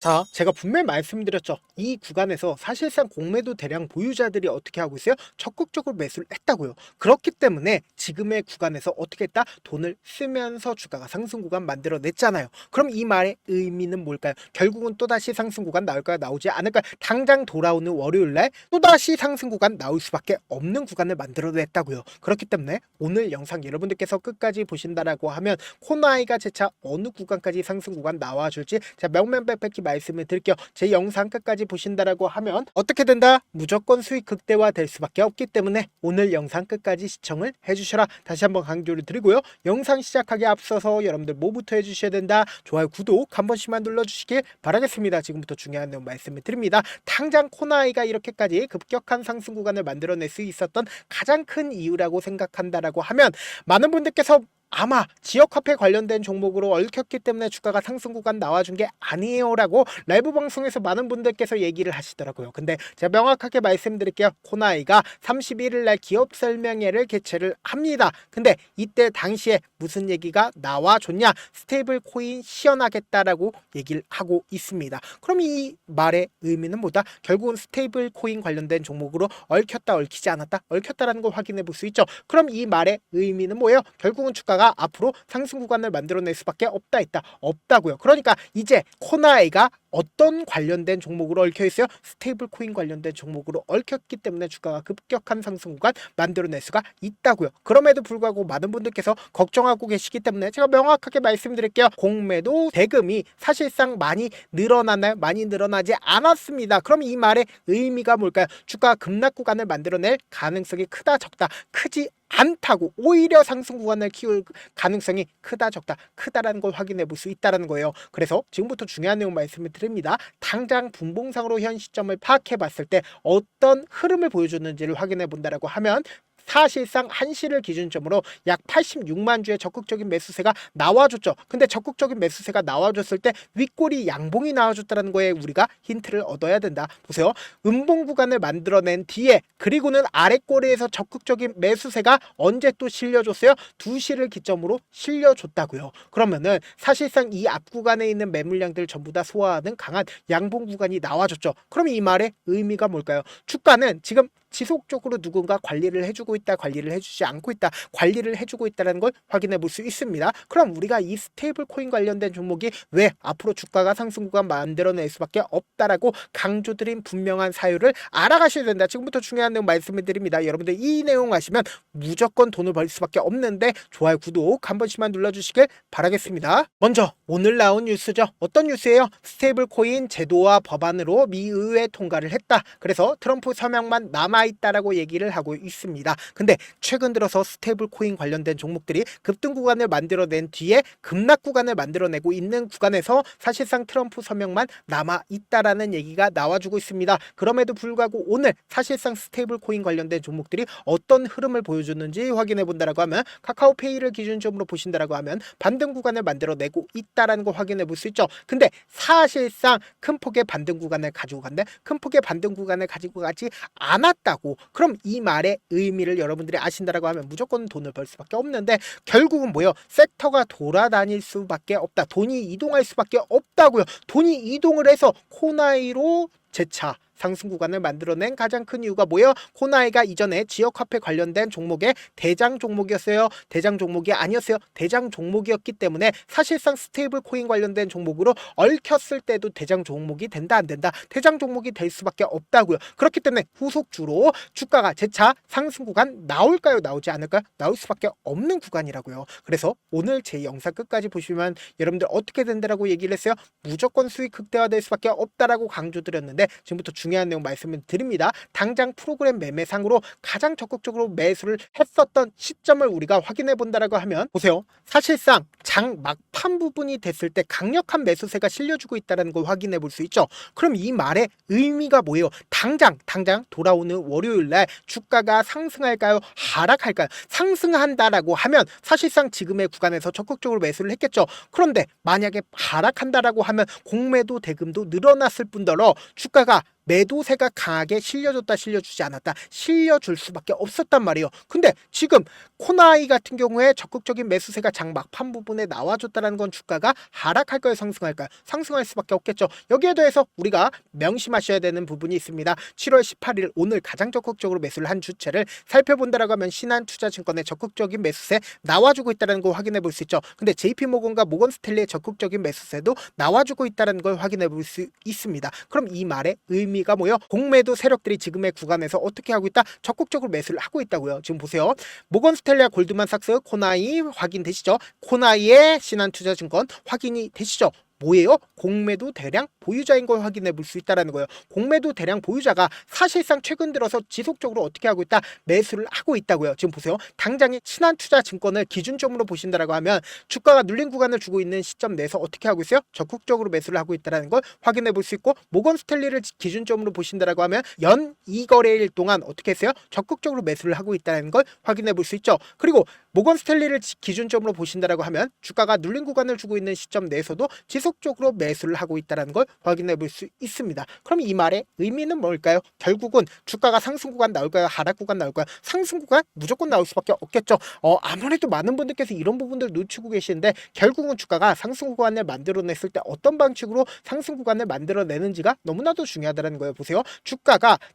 자, 제가 분명히 말씀드렸죠. 이 구간에서 사실상 공매도 대량 보유자들이 어떻게 하고 있어요? 적극적으로 매수를 했다고요. 그렇기 때문에 지금의 구간에서 어떻게 했다? 돈을 쓰면서 주가가 상승 구간 만들어냈잖아요. 그럼 이 말의 의미는 뭘까요? 결국은 또다시 상승 구간 나올까요? 나오지 않을까요? 당장 돌아오는 월요일날 또다시 상승 구간 나올 수밖에 없는 구간을 만들어냈다고요. 그렇기 때문에 오늘 영상 여러분들께서 끝까지 보신다라고 하면 코나이가 재차 어느 구간까지 상승 구간 나와줄지 자 명명백백히 말씀을 드릴게요. 제 영상 끝까지 보신다라고 하면 어떻게 된다? 무조건 수익 극대화 될 수밖에 없기 때문에 오늘 영상 끝까지 시청을 해주셔라. 다시 한번 강조를 드리고요. 영상 시작하기 앞서서 여러분들 뭐부터 해주셔야 된다? 좋아요, 구독 한 번씩만 눌러주시길 바라겠습니다. 지금부터 중요한 내용 말씀을 드립니다. 당장 코나이가 이렇게까지 급격한 상승 구간을 만들어낼 수 있었던 가장 큰 이유라고 생각한다라고 하면 많은 분들께서 아마 지역화폐 관련된 종목으로 얽혔기 때문에 주가가 상승 구간 나와준 게 아니에요 라고 라이브 방송에서 많은 분들께서 얘기를 하시더라고요. 근데 제가 명확하게 말씀드릴게요. 코나이가 31일 날 기업 설명회를 개최를 합니다. 근데 이때 당시에 무슨 얘기가 나와줬냐? 스테이블 코인 시연하겠다라고 얘기를 하고 있습니다. 그럼 이 말의 의미는 뭐다? 결국은 스테이블 코인 관련된 종목으로 얽혔다 얽히지 않았다? 얽혔다라는 걸 확인해 볼 수 있죠. 그럼 이 말의 의미는 뭐예요? 결국은 주가가 앞으로 상승 구간을 만들어낼 수밖에 없다 있다 없다고요. 그러니까 이제 코나이가 어떤 관련된 종목으로 얽혀 있어요? 스테이블 코인 관련된 종목으로 얽혔기 때문에 주가가 급격한 상승 구간 만들어낼 수가 있다고요. 그럼에도 불구하고 많은 분들께서 걱정하고 계시기 때문에 제가 명확하게 말씀드릴게요. 공매도 대금이 사실상 많이 늘어나나요? 많이 늘어나지 않았습니다. 그럼 이 말의 의미가 뭘까요? 주가가 급락 구간을 만들어낼 가능성이 크다 적다? 크지 않다고, 오히려 상승 구간을 키울 가능성이 크다 적다? 크다라는 걸 확인해 볼 수 있다는 거예요. 그래서 지금부터 중요한 내용 말씀을 드립니다. 당장 분봉상으로 현 시점을 파악해 봤을 때 어떤 흐름을 보여줬는지를 확인해 본다라고 하면 사실상 한시를 기준점으로 약 86만 주의 적극적인 매수세가 나와줬죠. 근데 적극적인 매수세가 나와줬을 때 윗꼬리 양봉이 나와줬다는 거에 우리가 힌트를 얻어야 된다. 보세요. 음봉 구간을 만들어낸 뒤에 그리고는 아랫꼬리에서 적극적인 매수세가 언제 또 실려줬어요? 2시를 기점으로 실려줬다고요. 그러면은 사실상 이 앞 구간에 있는 매물량들 전부 다 소화하는 강한 양봉 구간이 나와줬죠. 그럼 이 말의 의미가 뭘까요? 주가는 지금 지속적으로 누군가 관리를 해주고 있다, 관리를 해주지 않고 있다, 관리를 해주고 있다는 걸 확인해 볼 수 있습니다. 그럼 우리가 이 스테이블 코인 관련된 종목이 왜 앞으로 주가가 상승 구간 만들어낼 수밖에 없다라고 강조드린 분명한 사유를 알아가셔야 된다. 지금부터 중요한 내용 말씀을 드립니다. 여러분들 이 내용 아시면 무조건 돈을 벌 수밖에 없는데 좋아요, 구독 한 번씩만 눌러주시길 바라겠습니다. 먼저 오늘 나온 뉴스죠. 어떤 뉴스예요? 스테이블 코인 제도와 법안으로 미 의회 통과를 했다. 그래서 트럼프 서명만 남아있다라고 얘기를 하고 있습니다. 근데 최근 들어서 스테이블 코인 관련된 종목들이 급등 구간을 만들어낸 뒤에 급락 구간을 만들어내고 있는 구간에서 사실상 트럼프 서명만 남아있다라는 얘기가 나와주고 있습니다. 그럼에도 불구하고 오늘 사실상 스테이블 코인 관련된 종목들이 어떤 흐름을 보여줬는지 확인해 본다라고 하면 카카오페이를 기준점으로 보신다라고 하면 반등 구간을 만들어내고 있다라는 걸 확인해 볼 수 있죠. 근데 사실상 큰 폭의 반등 구간을 가지고 간다. 큰 폭의 반등 구간을 가지고 가지 않았다고. 그럼 이 말의 의미를 여러분들이 아신다라고 하면 무조건 돈을 벌 수밖에 없는데 결국은 뭐예요? 섹터가 돌아다닐 수밖에 없다. 돈이 이동할 수밖에 없다고요. 돈이 이동을 해서 코나이로 재차 상승 구간을 만들어낸 가장 큰 이유가 뭐예요? 코나이가 이전에 지역화폐 관련된 종목의 대장 종목이었어요. 대장 종목이 아니었어요. 대장 종목이었기 때문에 사실상 스테이블 코인 관련된 종목으로 얽혔을 때도 대장 종목이 된다 안 된다? 대장 종목이 될 수밖에 없다고요. 그렇기 때문에 후속주로 주가가 재차 상승 구간 나올까요? 나오지 않을까요? 나올 수밖에 없는 구간이라고요. 그래서 오늘 제 영상 끝까지 보시면 여러분들 어떻게 된다라고 얘기를 했어요? 무조건 수익 극대화될 수밖에 없다라고 강조드렸는데 지금부터 중요한 내용 말씀을 드립니다. 당장 프로그램 매매상으로 가장 적극적으로 매수를 했었던 시점을 우리가 확인해 본다라고 하면 보세요. 사실상 장 막판 부분이 됐을 때 강력한 매수세가 실려주고 있다는 걸 확인해 볼 수 있죠. 그럼 이 말의 의미가 뭐예요? 당장 돌아오는 월요일 날 주가가 상승할까요? 하락할까요? 상승한다라고 하면 사실상 지금의 구간에서 적극적으로 매수를 했겠죠. 그런데 만약에 하락한다라고 하면 공매도 대금도 늘어났을 뿐더러 주가가 매도세가 강하게 실려줬다 실려주지 않았다, 실려줄 수밖에 없었단 말이에요. 근데 지금 코나이 같은 경우에 적극적인 매수세가 장 막판 부분에 나와줬다는 건 주가가 하락할까요, 상승할까요? 상승할 수밖에 없겠죠. 여기에 대해서 우리가 명심하셔야 되는 부분이 있습니다. 7월 18일 오늘 가장 적극적으로 매수를 한 주체를 살펴본다라고 하면 신한투자증권의 적극적인 매수세 나와주고 있다는 걸 확인해 볼 수 있죠. 근데 JP모건과 모건스탠리의 적극적인 매수세도 나와주고 있다는 걸 확인해 볼 수 있습니다. 그럼 이 말의 의미가 뭐예요? 공매도 세력들이 지금의 구간에서 어떻게 하고 있다? 적극적으로 매수를 하고 있다고요. 지금 보세요. 모건스탠리와 골드만삭스, 코나이 확인되시죠? 코나이의 신한투자증권 확인이 되시죠? 뭐예요? 공매도 대량 보유자인 걸 확인해 볼 수 있다는 거예요. 공매도 대량 보유자가 사실상 최근 들어서 지속적으로 어떻게 하고 있다? 매수를 하고 있다고요. 지금 보세요. 당장에 신한투자증권을 기준점으로 보신다라고 하면 주가가 눌린 구간을 주고 있는 시점 내에서 어떻게 하고 있어요? 적극적으로 매수를 하고 있다는 걸 확인해 볼 수 있고, 모건스탠리를 기준점으로 보신다라고 하면 연 2거래일 동안 어떻게 했어요? 적극적으로 매수를 하고 있다는 걸 확인해 볼 수 있죠. 그리고 모건스탠리를 기준점으로 보신다라고 하면 주가가 눌린 구간을 주고 있는 시점 내에서도 지속적으로 매수를 하고 있다는 걸 확인해 볼 수 있습니다. 그럼 이 말의 의미는 뭘까요? 결국은 주가가 상승 구간 나올까요? 하락 구간 나올까요? 상승 구간 무조건 나올 수밖에 없겠죠. 아무래도 많은 분들께서 이런 부분들 놓치고 계시는데, 결국은 주가가 상승 구간을 만들어냈을 때 어떤 방식으로 상승 구간을 만들어내는지가 너무나도 중요하다는 거예요. 보세요.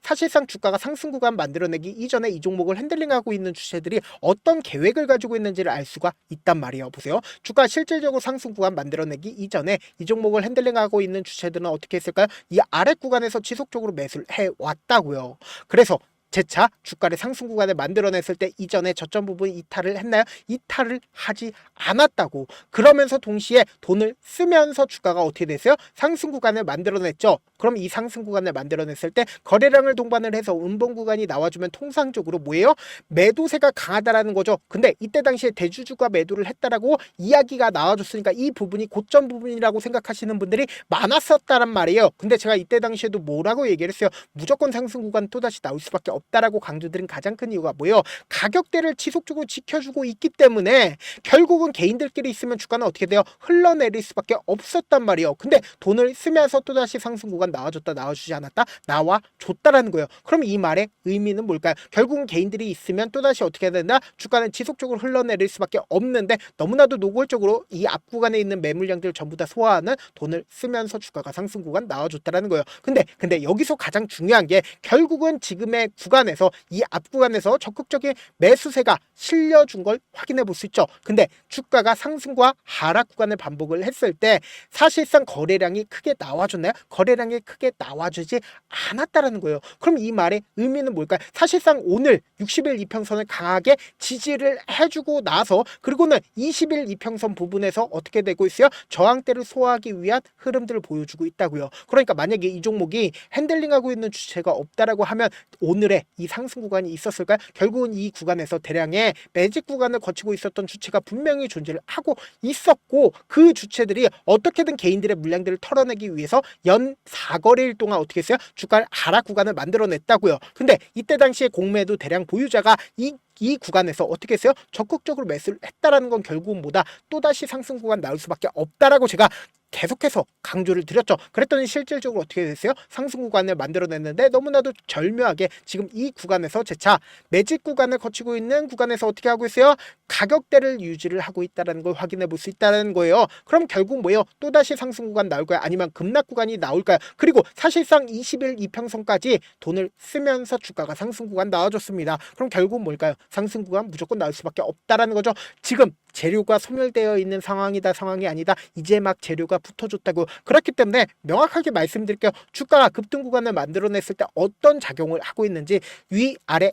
사실상 주가가 상승 구간 만들어내기 이전에 이 종목을 핸들링하고 있는 주체들이 어떤 계획을 가지고 있는지를 알 수가 있단 말이에요. 보세요. 주가 실질적으로 상승 구간 만들어내기 이전에 이 종목을 핸들링하고 있는 주체들은 어떻게 했을까요? 이 아래 구간에서 지속적으로 매수를 해왔다고요. 그래서 재차 주가를 상승 구간을 만들어냈을 때 이전에 저점 부분 이탈을 했나요? 이탈을 하지 않았다고. 그러면서 동시에 돈을 쓰면서 주가가 어떻게 됐어요? 상승 구간을 만들어냈죠. 그럼 이 상승 구간을 만들어냈을 때 거래량을 동반을 해서 음봉 구간이 나와주면 통상적으로 뭐예요? 매도세가 강하다라는 거죠. 근데 이때 당시에 대주주가 매도를 했다라고 이야기가 나와줬으니까 이 부분이 고점 부분이라고 생각하시는 분들이 많았었다란 말이에요. 근데 제가 이때 당시에도 뭐라고 얘기를 했어요? 무조건 상승 구간 또다시 나올 수밖에 없다라고 강조드린 가장 큰 이유가 뭐예요? 가격대를 지속적으로 지켜주고 있기 때문에 결국은 개인들끼리 있으면 주가는 어떻게 돼요? 흘러내릴 수밖에 없었단 말이에요. 근데 돈을 쓰면서 또다시 상승 구간 나와줬다, 나와주지 않았다, 나와줬다라는 거예요. 그럼 이 말의 의미는 뭘까요? 결국은 개인들이 있으면 또다시 어떻게 해야 된다? 주가는 지속적으로 흘러내릴 수밖에 없는데, 너무나도 노골적으로 이 앞 구간에 있는 매물량들을 전부 다 소화하는 돈을 쓰면서 주가가 상승 구간 나와줬다라는 거예요. 근데 여기서 가장 중요한 게, 결국은 지금의 구간에서 이 앞 구간에서 적극적인 매수세가 실려준 걸 확인해 볼 수 있죠. 근데 주가가 상승과 하락 구간을 반복을 했을 때 사실상 거래량이 크게 나와줬나요? 거래량이 크게 나와주지 않았다라는 거예요. 그럼 이 말의 의미는 뭘까요? 사실상 오늘 60일 이평선을 강하게 지지를 해주고 나서, 그리고는 20일 이평선 부분에서 어떻게 되고 있어요? 저항대를 소화하기 위한 흐름들을 보여주고 있다고요. 그러니까 만약에 이 종목이 핸들링하고 있는 주체가 없다라고 하면 오늘의 이 상승 구간이 있었을까요? 결국은 이 구간에서 대량의 매직 구간을 거치고 있었던 주체가 분명히 존재를 하고 있었고, 그 주체들이 어떻게든 개인들의 물량들을 털어내기 위해서 연 4거래일 동안 어떻게 했어요? 주가 하락 구간을 만들어냈다고요. 근데 이때 당시에 공매도 대량 보유자가 이 구간에서 어떻게 했어요? 적극적으로 매수를 했다라는 건 결국은 뭐다? 또다시 상승 구간 나올 수밖에 없다라고 제가 계속해서 강조를 드렸죠. 그랬더니 실질적으로 어떻게 됐어요? 상승 구간을 만들어냈는데 너무나도 절묘하게 지금 이 구간에서 재차 매직 구간을 거치고 있는 구간에서 어떻게 하고 있어요? 가격대를 유지를 하고 있다는 걸 확인해 볼 수 있다는 거예요. 그럼 결국 뭐예요? 또다시 상승 구간 나올까요? 아니면 급락 구간이 나올까요? 그리고 사실상 20일 이평선까지 돈을 쓰면서 주가가 상승 구간 나와줬습니다. 그럼 결국 뭘까요? 상승 구간 무조건 나올 수밖에 없다라는 거죠. 지금 재료가 소멸되어 있는 상황이다, 상황이 아니다, 이제 막 재료가 붙어줬다고. 그렇기 때문에 명확하게 말씀드릴게요. 주가가 급등 구간을 만들어냈을 때 어떤 작용을 하고 있는지, 위아래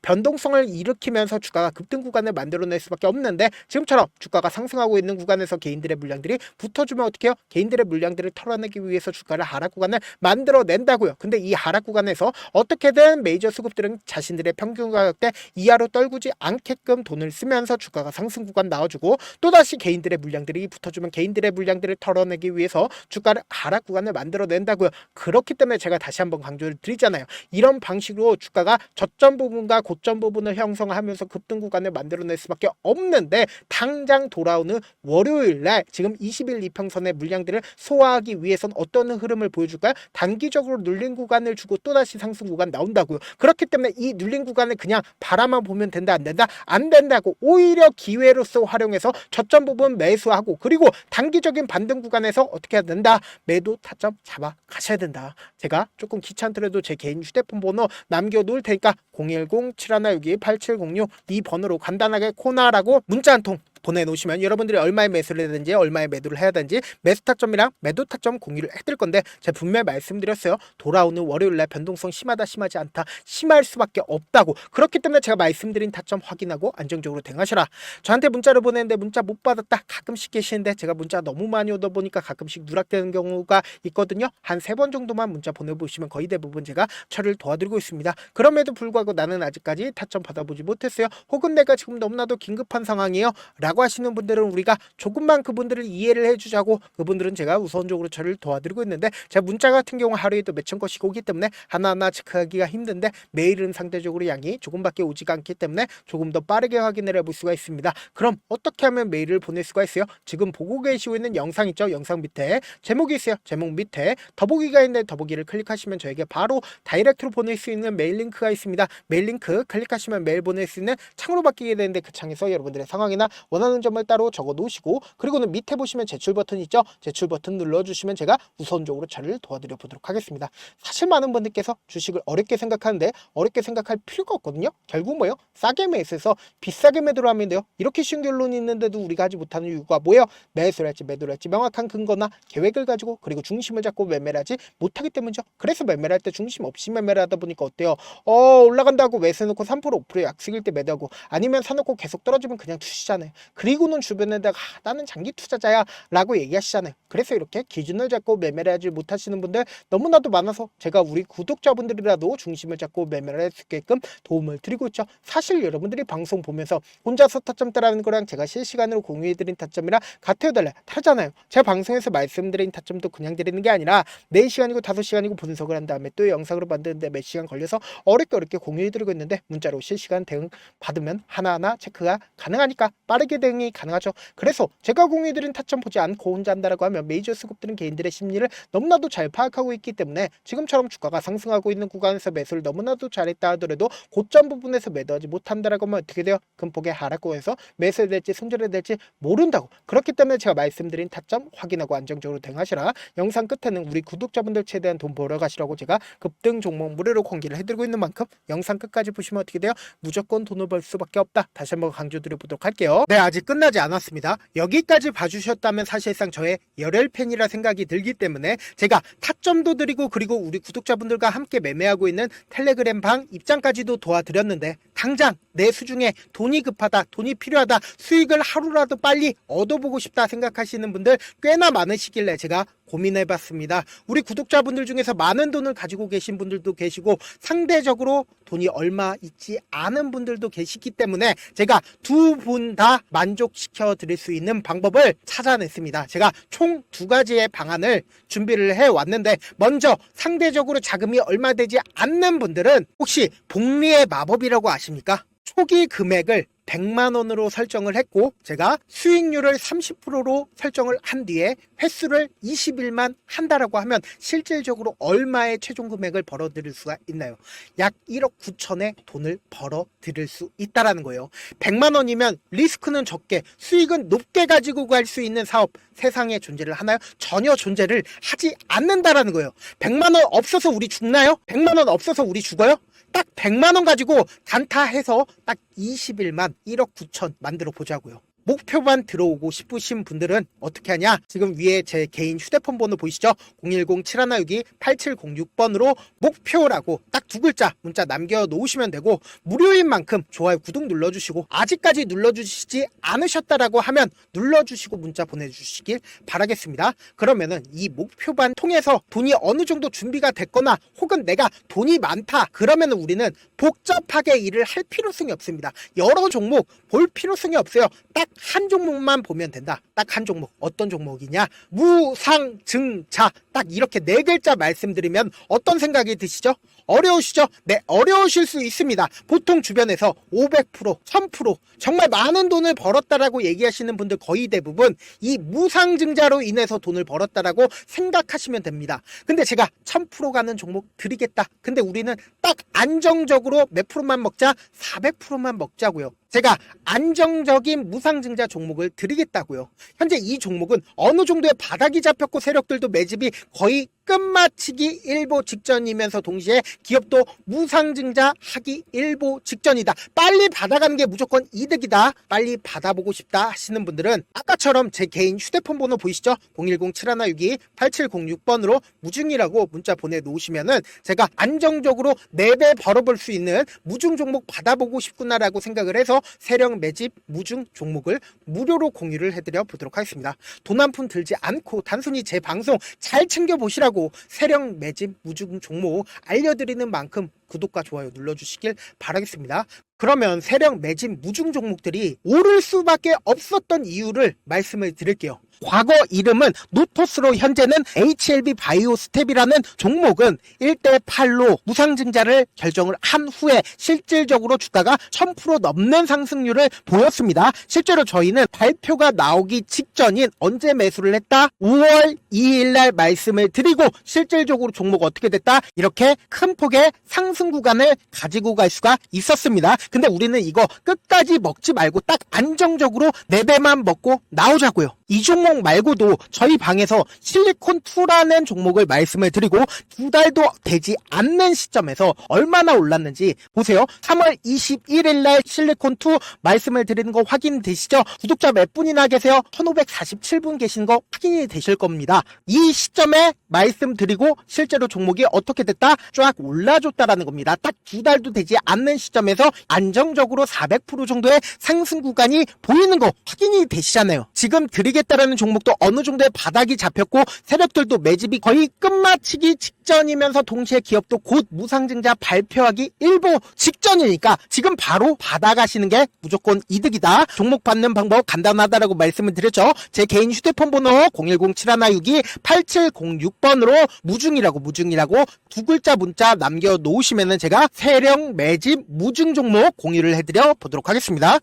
변동성을 일으키면서 주가가 급등 구간을 만들어낼 수밖에 없는데, 지금처럼 주가가 상승하고 있는 구간에서 개인들의 물량들이 붙어주면 어떻게 해요? 개인들의 물량들을 털어내기 위해서 주가를 하락 구간을 만들어낸다고요. 근데 이 하락 구간에서 어떻게든 메이저 수급들은 자신들의 평균 가격대 이하로 떨구지 않게끔 돈을 쓰면서 주가가 상승 구간 나와주고 또다시 개인들의 물량들이 붙어주면 개인들의 물량들을 털어내기 위해서 주가를 하락 구간을 만들어낸다고요. 그렇기 때문에 제가 다시 한번 강조를 드리잖아요. 이런 방식으로 주가가 저점 부분과 고점 부분을 형성하면서 급등 구간을 만들어낼 수밖에 없는데 당장 돌아오는 월요일날 지금 20일 이평선의 물량들을 소화하기 위해선 어떤 흐름을 보여줄까요? 단기적으로 눌린 구간을 주고 또다시 상승 구간 나온다고요. 그렇기 때문에 이 눌린 구간을 그냥 바라만 보면 된다 안 된다? 안 된다고 오히려 기회로서 활용해서 저점 부분 매수하고 그리고 단기적인 반등 구간에서 어떻게 해야 된다? 매도 타점 잡아 가셔야 된다. 제가 조금 귀찮더라도 제 개인 휴대폰 번호 남겨놓을 테니까 010-7162-8706 이 번호로 간단하게 코나라고 문자 한 통 보내놓으시면 여러분들이 얼마에 매수를 해야되는지 얼마에 매도를 해야 되는지 매수 타점이랑 매도 타점 공유를 해드릴 건데 제가 분명히 말씀드렸어요. 돌아오는 월요일날 변동성 심하다 심하지 않다 심할 수밖에 없다고. 그렇기 때문에 제가 말씀드린 타점 확인하고 안정적으로 대응하셔라. 저한테 문자를 보냈는데 문자 못 받았다 가끔씩 계시는데 제가 문자 너무 많이 오다 보니까 가끔씩 누락되는 경우가 있거든요. 한 3번 정도만 문자 보내보시면 거의 대부분 제가 처리를 도와드리고 있습니다. 그럼에도 불구하고 나는 아직까지 타점 받아보지 못했어요. 혹은 내가 지금 너무나도 긴급한 상황이에요 라고 하시는 분들은 우리가 조금만 그분들을 이해를 해주자고 그분들은 제가 우선적으로 저를 도와드리고 있는데 제가 문자 같은 경우 하루에도 몇천 건씩 오기 때문에 하나하나 체크하기가 힘든데 매일은 상대적으로 양이 조금밖에 오지가 않기 때문에 조금 더 빠르게 확인을 해볼 수가 있습니다. 그럼 어떻게 하면 메일을 보낼 수가 있어요? 지금 보고 계시고 있는 영상 있죠? 영상 밑에 제목이 있어요. 제목 밑에 더보기가 있는데 더보기를 클릭하시면 저에게 바로 다이렉트로 보낼 수 있는 메일 링크가 있습니다. 메일 링크 클릭하시면 메일 보낼 수 있는 창으로 바뀌게 되는데 그 창에서 여러분들의 상황이나 원하는 점을 따로 적어 놓으시고 그리고는 밑에 보시면 제출 버튼 있죠? 제출 버튼 눌러주시면 제가 우선적으로 처리를 도와드려 보도록 하겠습니다. 사실 많은 분들께서 주식을 어렵게 생각하는데 어렵게 생각할 필요가 없거든요. 결국 뭐예요? 싸게 매수해서 비싸게 매도를 하면 돼요. 이렇게 쉬운 결론이 있는데도 우리가 하지 못하는 이유가 뭐예요? 매수를 할지 매도를 할지 명확한 근거나 계획을 가지고 그리고 중심을 잡고 매매를 하지 못하기 때문이죠. 그래서 매매를 할 때 중심 없이 매매를 하다 보니까 어때요? 올라간다고 매수해놓고 3% 5% 약속일 때 매도하고 아니면 사놓고 계속 떨어지면 그냥 투시잖아요. 그리고는 주변에다가 나는 장기 투자자야 라고 얘기하시잖아요. 그래서 이렇게 기준을 잡고 매매를 하지 못하시는 분들 너무나도 많아서 제가 우리 구독자분들이라도 중심을 잡고 매매를 할 수 있게끔 도움을 드리고 있죠. 사실 여러분들이 방송 보면서 혼자서 타점 따라하는 거랑 제가 실시간으로 공유해드린 타점이랑 같아요 달라요? 다르잖아요. 제가 방송에서 말씀드린 타점도 그냥 드리는 게 아니라 4시간이고 5시간이고 분석을 한 다음에 또 영상으로 만드는데 몇 시간 걸려서 어렵게 공유해드리고 있는데 문자로 실시간 대응 받으면 하나하나 체크가 가능하니까 빠르게 대응이 가능하죠. 그래서 제가 공유해드린 타점 보지 않고 혼자 한다라고 하면 메이저 수급들은 개인들의 심리를 너무나도 잘 파악하고 있기 때문에 지금처럼 주가가 상승하고 있는 구간에서 매수를 너무나도 잘했다 하더라도 고점 부분에서 매도하지 못한다라고 하면 어떻게 돼요? 금폭의 하락권에서 매수해야 될지 손절해야 될지 모른다고. 그렇기 때문에 제가 말씀드린 타점 확인하고 안정적으로 대응하시라. 영상 끝에는 우리 구독자분들 최대한 돈 벌어 가시라고 제가 급등 종목 무료로 공개를 해드리고 있는 만큼 영상 끝까지 보시면 어떻게 돼요? 무조건 돈을 벌 수밖에 없다. 다시 한번 강조드려 보도록 할게요. 네, 아직 끝나지 않았습니다. 여기까지 봐주셨다면 사실상 저의 열혈 팬이라 생각이 들기 때문에 제가 타점도 드리고 그리고 우리 구독자분들과 함께 매매하고 있는 텔레그램 방 입장까지도 도와드렸는데 당장 내 수중에 돈이 급하다, 돈이 필요하다, 수익을 하루라도 빨리 얻어보고 싶다 생각하시는 분들 꽤나 많으시길래 제가 고민해봤습니다. 우리 구독자분들 중에서 많은 돈을 가지고 계신 분들도 계시고 상대적으로 돈이 얼마 있지 않은 분들도 계시기 때문에 제가 두 분 다 만족시켜 드릴 수 있는 방법을 찾아냈습니다. 제가 총 2가지의 방안을 준비를 해왔는데 먼저 상대적으로 자금이 얼마 되지 않는 분들은 혹시 복리의 마법이라고 아십니까? 초기 금액을 100만 원으로 설정을 했고 제가 수익률을 30%로 설정을 한 뒤에 횟수를 20일만 한다라고 하면 실질적으로 얼마의 최종 금액을 벌어들일 수가 있나요? 약 1억 9천의 돈을 벌어들일 수 있다라는 거예요. 100만 원이면 리스크는 적게 수익은 높게 가지고 갈 수 있는 사업 세상에 존재를 하나요? 전혀 존재를 하지 않는다라는 거예요. 100만 원 없어서 우리 죽나요? 100만 원 없어서 우리 죽어요? 딱 100만 원 가지고 단타해서 딱 20일만 1억 9천 만들어 보자고요. 목표만 들어오고 싶으신 분들은 어떻게 하냐? 지금 위에 제 개인 휴대폰 번호 보이시죠? 010-7162-8706번으로 목표라고 딱 두 글자 문자 남겨놓으시면 되고, 무료인 만큼 좋아요, 구독 눌러주시고, 아직까지 눌러주시지 않으셨다라고 하면 눌러주시고 문자 보내주시길 바라겠습니다. 그러면은 이 목표반 통해서 돈이 어느 정도 준비가 됐거나 혹은 내가 돈이 많다 그러면은 우리는 복잡하게 일을 할 필요성이 없습니다. 여러 종목 볼 필요성이 없어요. 딱 한 종목만 보면 된다. 딱 한 종목. 어떤 종목이냐? 무상증자. 딱 이렇게 네 글자 말씀드리면 어떤 생각이 드시죠? 어려우시죠? 네, 어려우실 수 있습니다. 보통 주변에서 500%, 1000% 정말 많은 돈을 벌었다라고 얘기하시는 분들 거의 대부분 이 무상증자로 인해서 돈을 벌었다라고 생각하시면 됩니다. 근데 제가 1000% 가는 종목 드리겠다. 근데 우리는 딱 안정적으로 몇 프로만 먹자? 400%만 먹자고요. 제가 안정적인 무상증자 종목을 드리겠다고요. 현재 이 종목은 어느 정도의 바닥이 잡혔고 세력들도 매집이 거의 끝마치기 일보 직전이면서 동시에 기업도 무상증자 하기 일보 직전이다. 빨리 받아가는 게 무조건 이득이다. 빨리 받아보고 싶다 하시는 분들은 아까처럼 제 개인 휴대폰 번호 보이시죠? 010-7162-8706번으로 무중이라고 문자 보내놓으시면은 제가 안정적으로 4배 벌어볼 수 있는 무중 종목 받아보고 싶구나라고 생각을 해서 세력 매집 무중 종목을 무료로 공유를 해드려 보도록 하겠습니다. 돈 한 푼 들지 않고 단순히 제 방송 잘 챙겨보시라고 세력 매집 무중 종목 알려드리는 만큼 구독과 좋아요 눌러주시길 바라겠습니다. 그러면 세력 매집 무중 종목들이 오를 수밖에 없었던 이유를 말씀을 드릴게요. 과거 이름은 노토스로 현재는 HLB 바이오스텝이라는 종목은 1대8로 무상증자를 결정을 한 후에 실질적으로 주가가 1000% 넘는 상승률을 보였습니다. 실제로 저희는 발표가 나오기 직전인 언제 매수를 했다? 5월 2일 날 말씀을 드리고 실질적으로 종목 어떻게 됐다? 이렇게 큰 폭의 상승 구간을 가지고 갈 수가 있었습니다. 근데 우리는 이거 끝까지 먹지 말고 딱 안정적으로 4배만 먹고 나오자고요. 이 종목 말고도 저희 방에서 실리콘2라는 종목을 말씀을 드리고 2달도 되지 않는 시점에서 얼마나 올랐는지 보세요. 3월 21일 날 실리콘2 말씀을 드리는 거 확인되시죠? 구독자 몇 분이나 계세요? 1547분 계신 거 확인이 되실 겁니다. 이 시점에 말씀드리고 실제로 종목이 어떻게 됐다? 쫙 올라줬다라는 겁니다. 딱 2달도 되지 않는 시점에서 안정적으로 400% 정도의 상승 구간이 보이는 거 확인이 되시잖아요. 지금 드리겠다라는 종목도 어느 정도의 바닥이 잡혔고 세력들도 매집이 거의 끝마치기 직전이면서 동시에 기업도 곧 무상증자 발표하기 일보 직전이니까 지금 바로 받아가시는 게 무조건 이득이다. 종목 받는 방법 간단하다라고 말씀을 드렸죠. 제 개인 휴대폰 번호 010-7162-8706번으로 무중이라고 두 글자 문자 남겨놓으시면은 제가 세력 매집 무중 종목 공유를 해드려 보도록 하겠습니다.